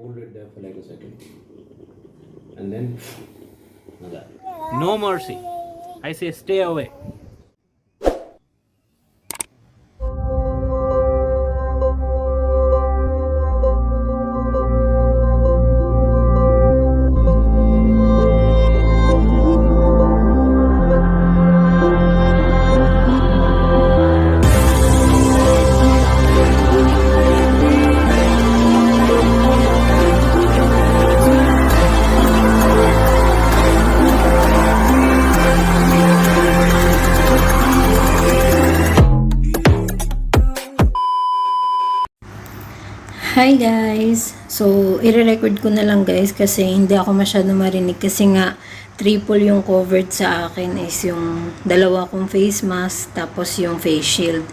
Hold it there for like a second. And then, another. No mercy. I say stay away. Hi guys! So, i-record ko na lang guys kasi hindi ako masyado marinig kasi nga triple yung covered sa akin is yung dalawa kong face mask tapos yung face shield.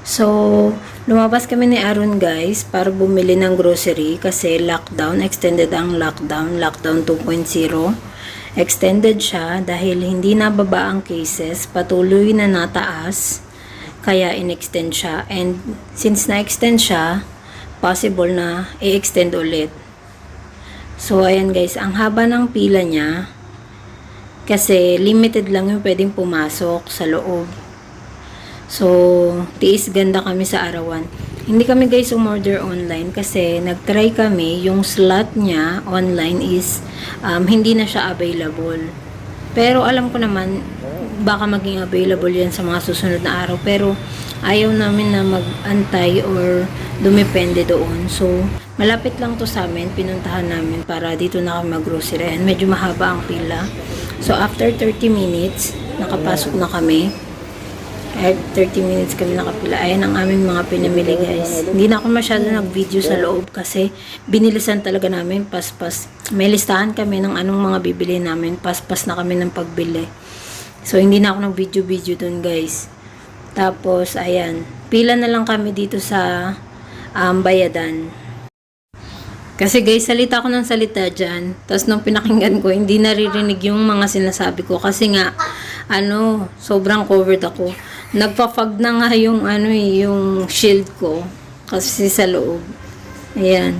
So, lumabas kami ni Arun guys para bumili ng grocery kasi lockdown, extended ang lockdown, lockdown 2.0. Extended siya dahil hindi nababa ang cases, patuloy na nataas, kaya in-extend siya. And since na-extend siya, possible na i-extend ulit. So, ayan guys, ang haba ng pila niya kasi limited lang yung pwedeng pumasok sa loob. So, tiis ganda kami sa arawan. Hindi kami guys umorder online kasi nagtry kami, yung slot niya online is hindi na siya available. Pero alam ko naman, baka maging available yan sa mga susunod na araw. Pero ayaw namin na mag-antay or dumepende doon. So, malapit lang to sa amin. Pinuntahan namin para dito na kami mag-grocery. And medyo mahaba ang pila. So, after 30 minutes, nakapasok na kami. Kahit 30 minutes kami nakapila. Ayan ang aming mga pinamili guys. Hindi na ako masyado nag-video sa loob kasi binilisan talaga namin paspas. May listahan kami ng anong mga bibili namin. Paspas na kami ng pagbili. So, hindi na ako nag-video dun guys. Tapos, ayan. Pila na lang kami dito sa bayadan. Kasi guys, salita ko ng salita dyan. Tapos nung pinakinggan ko, hindi naririnig yung mga sinasabi ko. Kasi nga, sobrang covered ako. Nagpa-fog na nga yung, yung shield ko. Kasi sa loob. Ayan.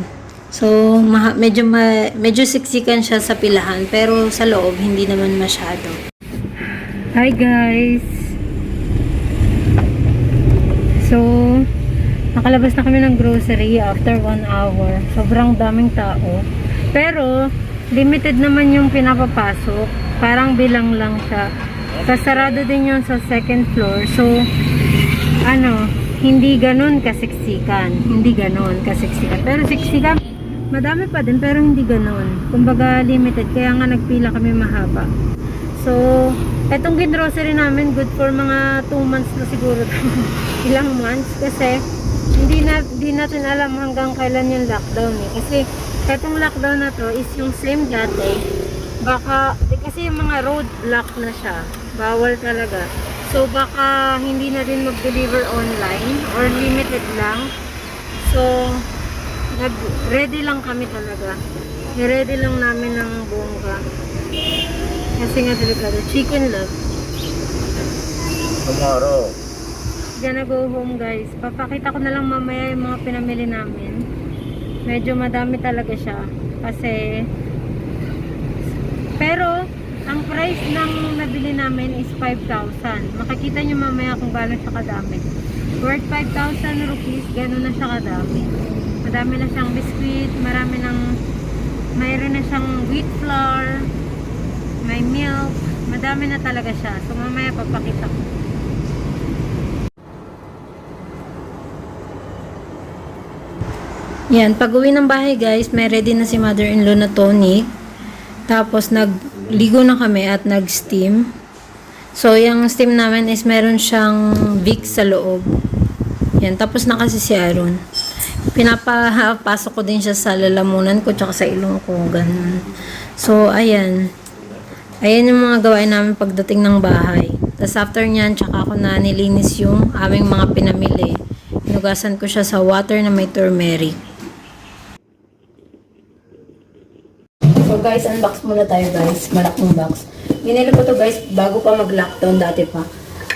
So, medyo siksikan siya sa pilahan. Pero sa loob, hindi naman masyado. Hi guys! So, nakalabas na kami ng grocery after 1 hour. Sobrang daming tao. Pero, limited naman yung pinapapasok. Parang bilang lang siya. Kasarado din yun sa second floor. So, hindi ganun kasiksikan. Hindi ganun kasiksikan. Pero siksikan, madami pa din. Pero hindi ganun. Kumbaga, limited. Kaya nga nagpila kami mahaba. So, etong grocery namin, good for mga 2 months na siguro. Ilang months. Kasi, hindi natin alam hanggang kailan yung lockdown eh. Kasi, etong lockdown na to is yung same dati. Baka, kasi yung mga road block na siya. Bawal talaga. So, baka hindi na rin mag-deliver online or limited lang. So, nag-ready lang kami talaga. I-ready lang namin ng bongga. Kasi nga delikado. Chicken love. Tomorrow. Gonna go home guys. Papakita ko na lang mamaya yung mga pinamili namin. Medyo madami talaga siya. Kasi pero ang price ng nabili namin is 5,000. Makikita nyo mamaya kung gaano siya kadami. Worth 5,000 rupees. Gano'n na siya kadami. Madami na siyang biscuit. Mayroon na siyang wheat flour. May milk. Madami na talaga siya. So mamaya papakita ko. Yan, pag uwi ng bahay guys, may ready na si mother-in-law na tonic. Tapos nagligo na kami at nag-steam. So yung steam namin is meron siyang Vicks sa loob. Yan, tapos na kasi si Arun. Pinapapasok ko din siya sa lalamunan ko tsaka sa ilong ko. Ganun. So ayan. Ayan yung mga gawain namin pagdating ng bahay. Tapos after nyan, tsaka ako na nilinis yung aming mga pinamili. Inugasan ko siya sa water na may turmeric. So guys, unbox muna tayo guys. Malaking box. Binili ko to guys bago pa mag-lockdown dati pa.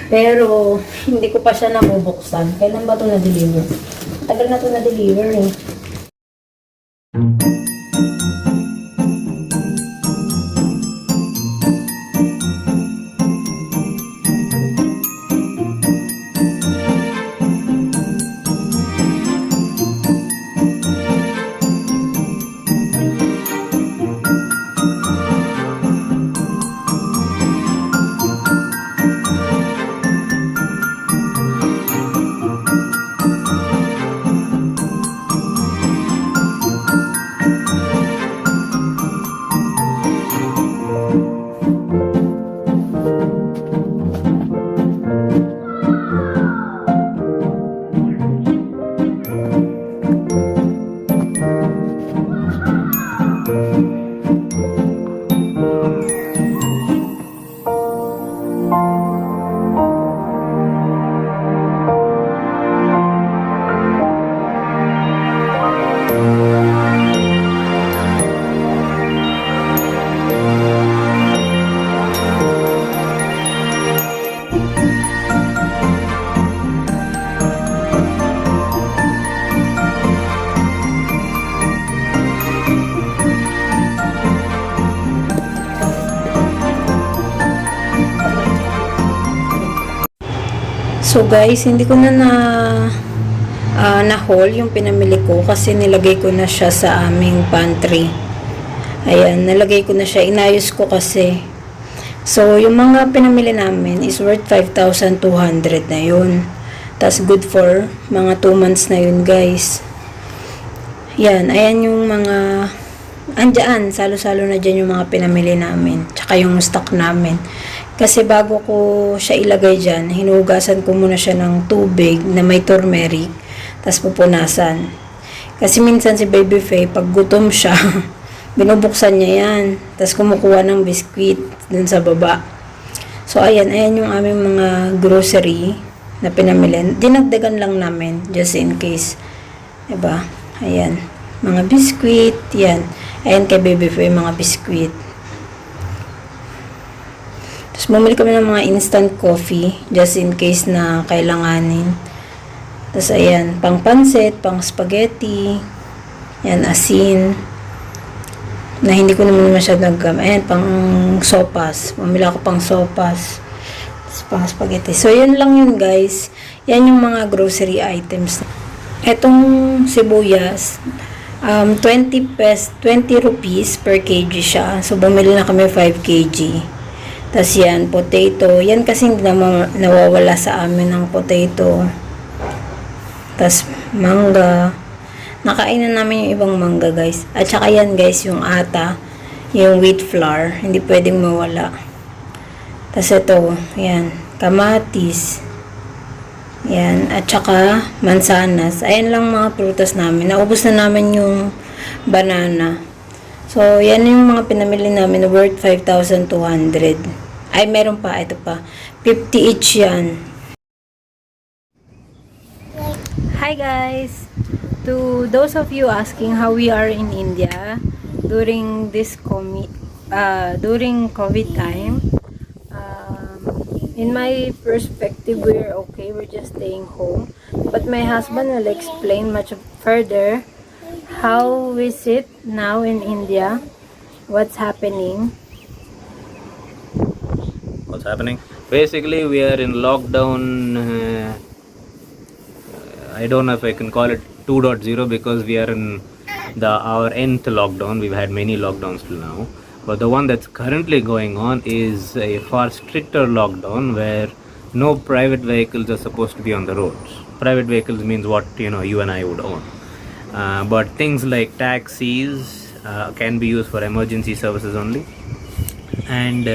Pero hindi ko pa siya nabubuksan. Kailan ba to na-deliver? Tagal na to na-deliver eh. So guys, hindi ko na-haul yung pinamili ko kasi nilagay ko na siya sa aming pantry. Ayan, nalagay ko na siya. Inayos ko kasi. So, yung mga pinamili namin is worth 5,200 na yun. Tas good for mga 2 months na yun guys. Yan, ayan yung mga andyan, salo-salo na dyan yung mga pinamili namin. Tsaka yung stock namin. Kasi bago ko siya ilagay dyan, hinugasan ko muna siya ng tubig na may turmeric, tas pupunasan. Kasi minsan si Baby Faye, pag gutom siya, binubuksan niya yan, tas kumukuha ng biskwit dun sa baba. So, ayan yung aming mga grocery na pinamili. Dinagdagan lang namin, just in case. Diba? Ayan. Mga biskwit, yan. Ayan kay Baby Faye, mga biskwit. Tapos, bumili kami ng mga instant coffee, just in case na kailanganin. Tapos, ayan, pang pansit, pang spaghetti, yan, asin, na hindi ko naman masyadong gamit. Ayan, pang sopas. Bumili ako pang sopas. Tapos, pang spaghetti. So, yun lang yun, guys. Yan yung mga grocery items. Etong sibuyas, 20 rupees per kg siya. So, bumili na kami 5 kg. Tapos yan, potato. Yan kasi hindi nawawala sa amin ng potato. Tapos mangga. Nakainan namin yung ibang mangga guys. At saka yan guys, yung ata, yung wheat flour. Hindi pwedeng mawala. Tapos ito, yan, kamatis. Yan, at saka mansanas. Ayan lang mga prutas namin. Naubos na namin yung banana. So, yan yung mga pinamili namin worth 5,200. Ay, meron pa. Ito pa. 50 each yan. Hi guys! To those of you asking how we are in India during this during COVID time, in my perspective, we're okay. We're just staying home. But my husband will explain much further how is it now in India, what's happening. What's happening? Basically, we are in lockdown. I don't know if I can call it 2.0 because we are in our nth lockdown. We've had many lockdowns till now. But the one that's currently going on is a far stricter lockdown where no private vehicles are supposed to be on the roads. Private vehicles means what you and I would own. But things like taxis can be used for emergency services only. And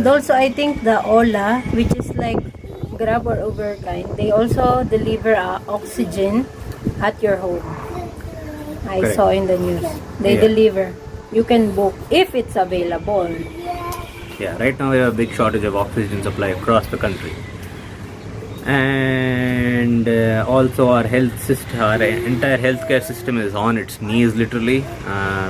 also, I think the Ola, which is like Grab or Uber kind, they also deliver oxygen at your home. I Correct. saw in the news. They deliver. You can book if it's available. Yeah, right now we have a big shortage of oxygen supply across the country. And also our health system, our entire healthcare system is on its knees literally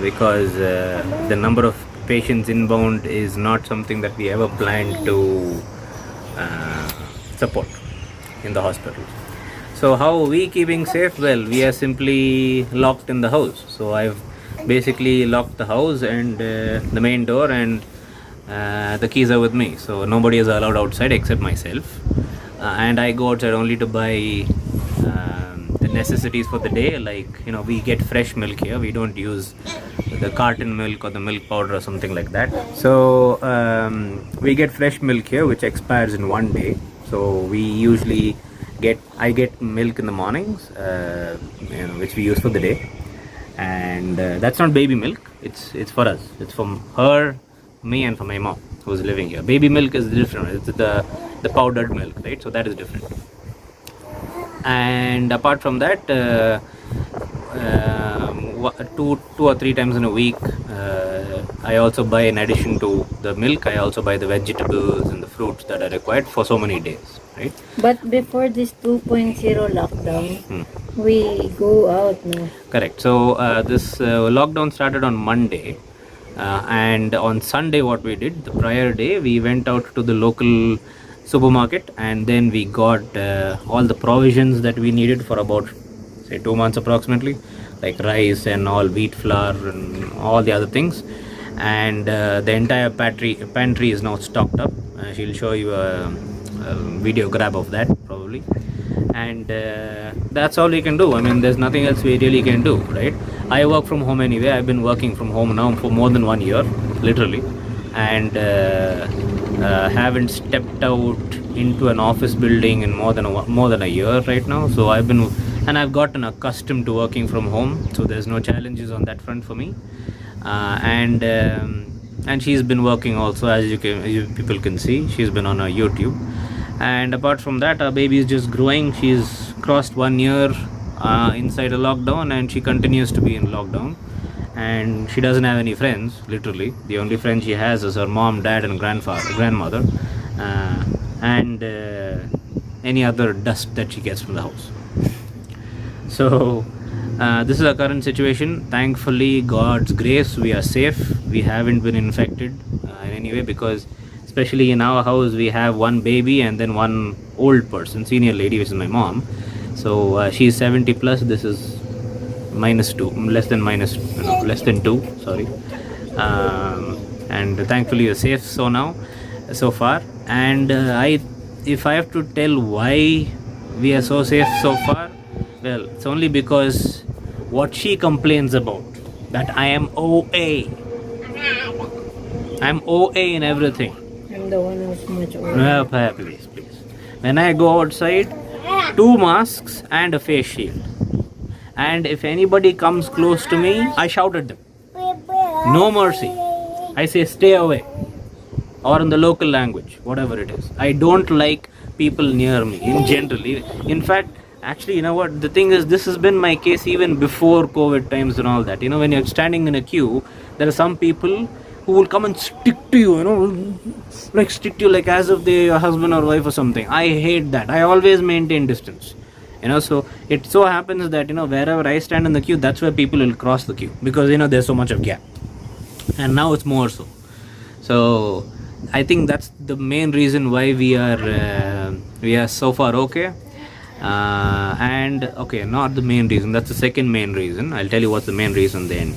because the number of patients inbound is not something that we ever planned to support in the hospitals. So how are we keeping safe? Well, we are simply locked in the house. So I've basically locked the house and the main door, and the keys are with me. So nobody is allowed outside except myself. And I go outside only to buy the necessities for the day. Like, we get fresh milk here. We don't use the carton milk or the milk powder or something like that. So we get fresh milk here, which expires in one day. So we usually I get milk in the mornings, which we use for the day, and that's not baby milk. It's for us. It's from her, me, and for my mom who's living here. Baby milk is different. It's the powdered milk, right? So that is different. And apart from that, two or three times in a week, I also buy, in addition to the milk, I also buy the vegetables and the fruits that are required for so many days, right? But before this 2.0 lockdown, we go out, no? Correct. So this lockdown started on Monday, and on Sunday what we did, the prior day, we went out to the local supermarket, and then we got all the provisions that we needed for about, say, 2 months approximately, like rice and all, wheat flour and all the other things. And the entire pantry is now stocked up. She'll show you a video grab of that probably. And that's all we can do. I mean, there's nothing else we really can do, right? I work from home anyway. I've been working from home now for more than 1 year, literally, and haven't stepped out into an office building in more than a year right now. So I've gotten accustomed to working from home, so there's no challenges on that front for me. And she's been working also, as people can see. She's been on her YouTube. And apart from that, our baby is just growing. She's crossed 1 year inside a lockdown, and she continues to be in lockdown. And she doesn't have any friends, literally. The only friend she has is her mom, dad, and grandmother, and any other dust that she gets from the house. So this is our current situation. Thankfully, God's grace, we are safe. We haven't been infected in any way, because especially in our house, we have one baby and then one old person, senior lady, which is my mom. So she's 70 plus. This is less than 2, sorry. And thankfully we're safe so far. And if I have to tell why we are so safe so far, well, it's only because what she complains about, that I am OA. I'm OA in everything. I'm the one who's much older. Please. When I go outside, 2 masks and a face shield. And if anybody comes close to me, I shout at them. No mercy. I say, stay away. Or in the local language, whatever it is. I don't like people near me, in generally. In fact, actually, you know what? The thing is, this has been my case even before COVID times and all that. When you're standing in a queue, there are some people who will come and stick to you, like as if they're your husband or wife or something. I hate that. I always maintain distance. So it so happens that wherever I stand in the queue, that's where people will cross the queue, because there's so much of gap, and now it's more so. So I think that's the main reason why we are so far okay. And okay, not the main reason, that's the second main reason. I'll tell you what's the main reason then.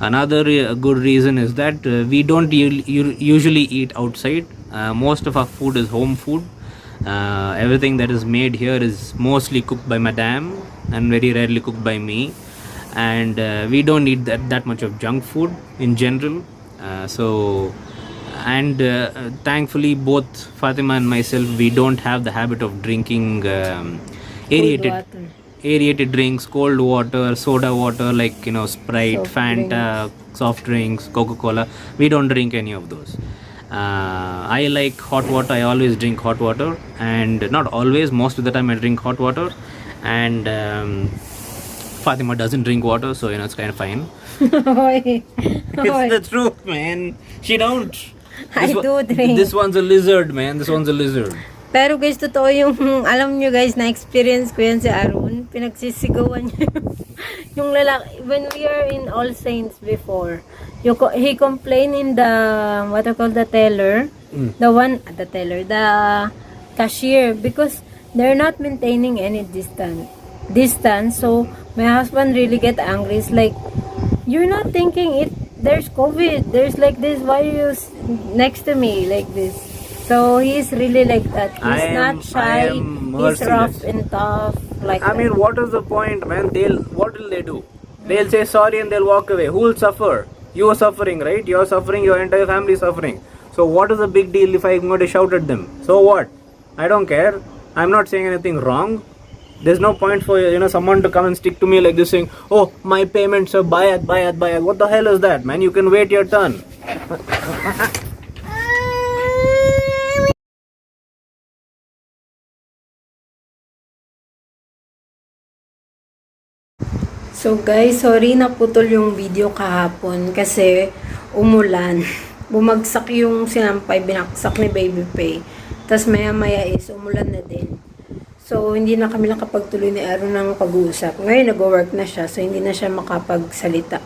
Another good reason is that we don't usually eat outside. Most of our food is home food. Everything that is made here is mostly cooked by madam and very rarely cooked by me. And we don't eat that much of junk food in general. Thankfully, both Fatima and myself, we don't have the habit of drinking aerated drinks, cold water, soda water, like Sprite, Fanta, soft drinks, Coca-Cola. We don't drink any of those. I like hot water. I always drink hot water, and not always, most of the time I drink hot water. And Fatima doesn't drink water, so it's kind of fine. It's the truth, man. She don't. I do drink. This one's a lizard, man. This one's a lizard. Pero guys, totoo alam nyo guys, na-experience ko yan si Arun. Pinagsisigawan niya yung lalaki. When we are in All Saints before, he complained in the, the teller, the cashier, because they're not maintaining any distance. So my husband really get angry. It's like, you're not thinking it, there's COVID, there's like this, why are you next to me like this? So he's really like that. He's not shy, he's rough and tough like I that. mean, what is the point, man? What will they do? They'll say sorry and they'll walk away. Who will suffer? You are suffering, right? You're suffering, your entire family is suffering. So what is the big deal if I'm going to shout at them? So what? I don't care. I'm not saying anything wrong. There's no point for someone to come and stick to me like this saying, oh, my payments are bayat. What the hell is that, man? You can wait your turn. So guys, sorry naputol yung video kahapon kasi umulan. Bumagsak yung sinampay, binaksak ni Baby Pay. Tapos maya is umulan na din. So hindi na kami nakapagtuloy ni Arun ng pag-uusap. Ngayon nag-work na siya, so hindi na siya makapagsalita.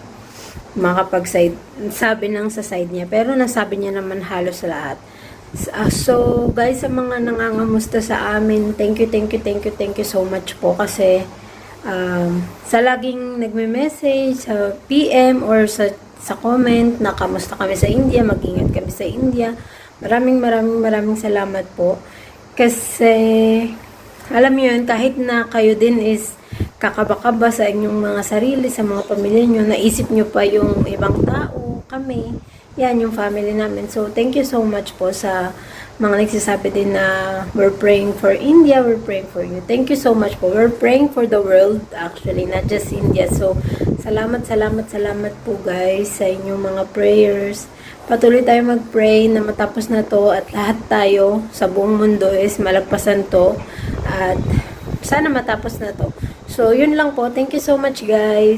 Sabi nang sa side niya. Pero nasabi niya naman halos lahat. So guys, sa mga nangangamusta sa amin, thank you so much po kasi sa laging nagme-message sa PM or sa comment na kamusta kami sa India, mag-ingat kami sa India. Maraming salamat po. Kasi alam niyo yun, kahit na kayo din is kakaba-kaba sa inyong mga sarili, sa mga pamilya niyo, naisip niyo pa yung ibang tao, kami. Yan yung family namin. So thank you so much po sa mga nagsasabi din na we're praying for India, we're praying for you. Thank you so much po. We're praying for the world actually, not just India. So, salamat po guys sa inyong mga prayers. Patuloy tayo mag-pray na matapos na to at lahat tayo sa buong mundo is malagpasan to at sana matapos na to. So, yun lang po. Thank you so much guys.